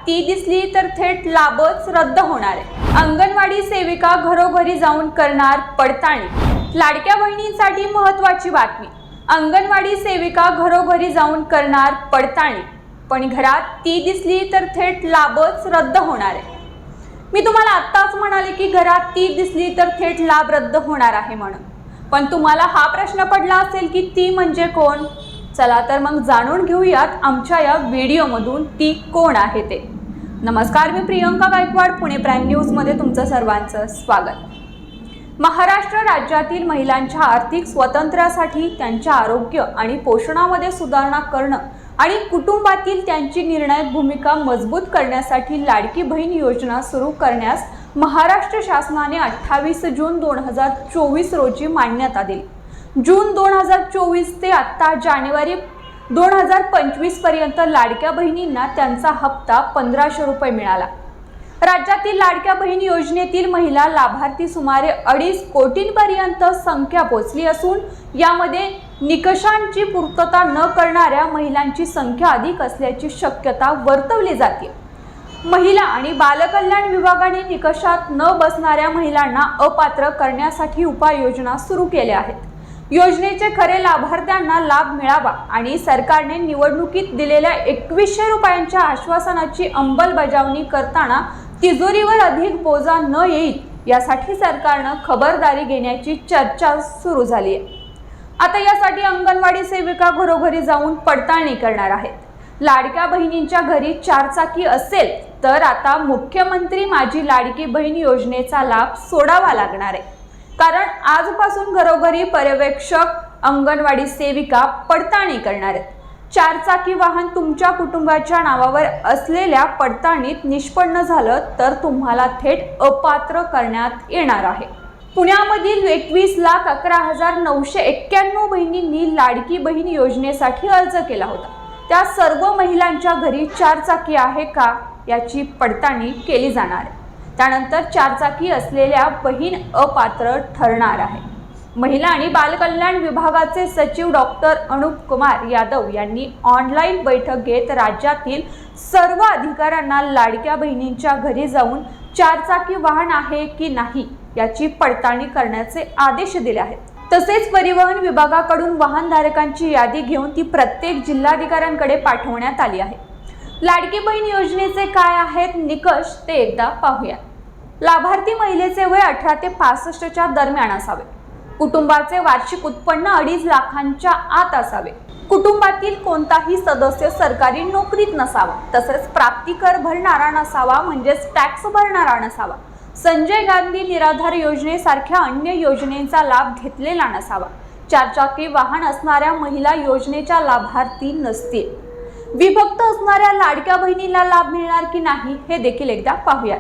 ती दिसली तर थेट लाभच रद्द होणार आहे। अंगणवाडी सेविका घरोघरी जाऊन करणार पडताळणी। लाडक्या बहिणींसाठी महत्त्वाची बातमी। अंगणवाडी सेविका घरोघरी जाऊन करणार पडताळणी, पण घरात ती दिसली तर थेट लाभच रद्द होणार आहे। मी तुम्हाला आत्ताच म्हणाले की घरात ती दिसली तर थेट लाभ रद्द होणार आहे म्हणून, पण तुम्हाला हा प्रश्न पडला असेल की ती म्हणजे कोण? चला तर मग जाणून घेऊयात आमच्या या व्हिडिओमधून ती कोण आहे ते। नमस्कार, मी प्रियंका गायकवाड, पुणे प्राईम न्यूज मध्ये तुमचं सर्वांचं स्वागत। महाराष्ट्र राज्यातील महिलांच्या आर्थिक स्वातंत्र्यासाठी, त्यांच्या आरोग्य आणि पोषणामध्ये सुधारणा करणं आणि कुटुंबातील त्यांची निर्णायक भूमिका मजबूत करण्यासाठी लाडकी बहीण योजना सुरू करण्यास महाराष्ट्र शासनाने 28 जून 2024 रोजी मान्यता दिली। जून 2024 ते आता जानेवारी 2025 पर्यंत लाडक्या बहिणींना त्यांचा हप्ता 1500 रुपये मिळाला। राज्यातील लाडक्या बहीण योजनेतील महिला लाभार्थी सुमारे 2.5 कोटींपर्यंत संख्या पोहोचली असून यामध्ये निकषांची पूर्तता न करणाऱ्या महिलांची संख्या अधिक असल्याची शक्यता वर्तवली जाते। महिला आणि बालकल्याण विभागाने निकषात न बसणाऱ्या महिलांना अपात्र करण्यासाठी उपाययोजना सुरू केल्या आहेत। योजनेचे खरे लाभार्थ्यांना लाभ मिळावा आणि सरकारने निवडणुकीत दिलेल्या 2100 रुपयांच्या आश्वासनाची अंमलबजावणी करताना तिजोरीवर अधिक बोजा न येईल यासाठी सरकारनं खबरदारी घेण्याची चर्चा सुरू झाली आहे। आता यासाठी अंगणवाडी सेविका घरोघरी जाऊन पडताळणी करणार आहेत। लाडक्या बहिणींच्या घरी 4 चाकी असेल तर आता मुख्यमंत्री माझी लाडकी बहीण योजनेचा लाभ सोडावा लागणार आहे, कारण आजपासून घरोघरी पर्यवेक्षक अंगणवाडी सेविका पडताळणी करणार आहेत। 4 चाकी वाहन तुमच्या कुटुंबाच्या नावावर असलेल्या पडताळणीत निष्पन्न झालं तर तुम्हाला थेट अपात्र करण्यात येणार आहे। पुण्यामधील 21,11,991 बहिणींनी लाडकी बहीण योजनेसाठी अर्ज केला होता। त्या सर्व महिलांच्या घरी 4 चाकी आहे का याची पडताळणी केली जाणार आहे। त्यानंतर 4 चाकी असलेल्या बहीण अपात्र ठरणार आहे। महिला आणि बालकल्याण विभागाचे सचिव डॉक्टर अनुप कुमार यादव यांनी ऑनलाईन बैठक घेत राज्यातील सर्व अधिकाऱ्यांना लाडक्या बहिणींच्या घरी जाऊन 4 चाकी वाहन आहे की नाही याची पडताळणी करण्याचे आदेश दिले आहेत। तसेच परिवहन विभागाकडून वाहनधारकांची यादी घेऊन ती प्रत्येक जिल्हाधिकाऱ्यांकडे पाठवण्यात आली आहे। लाडकी बहीण योजनेचे काय आहेत निकष ते एकदा पाहूया। लाभार्थी महिलेचे वय 18 ते 65च्या दरम्यान असावे। कुटुंबाचे वार्षिक उत्पन्न 2.5 लाखांच्या आत असावे। कुटुंबातील कोणताही सदस्य सरकारी नोकरीत नसावा। तसेच प्राप्ती कर भरणारा नसावा, म्हणजेच टॅक्स भरणारा नसावा। संजय गांधी निराधार योजनेसारख्या अन्य योजनेचा लाभ घेतलेला नसावा। 4 चाकी वाहन असणाऱ्या महिला योजनेच्या लाभार्थी नसतील। विभक्त असणाऱ्या लाडक्या बहिणीला लाभ मिळणार की नाही हे देखील एकदा पाहूया।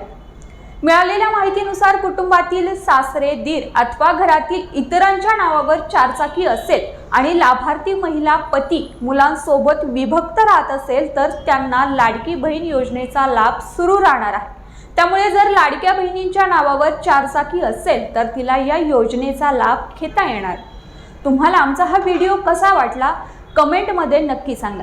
मिळालेल्या माहितीनुसार कुटुंबातील सासरे, दीर अथवा घरातील इतरांच्या नावावर 4 चाकी असेल आणि लाभार्थी महिला पती मुलांसोबत विभक्त राहत असेल तर त्यांना लाडकी बहीण योजनेचा लाभ सुरू राहणार आहे। त्यामुळे जर लाडक्या बहिणींच्या नावावर 4 चाकी असेल तर तिला या योजनेचा लाभ घेता येणार। तुम्हाला आमचा हा व्हिडिओ कसा वाटला कमेंटमध्ये नक्की सांगा।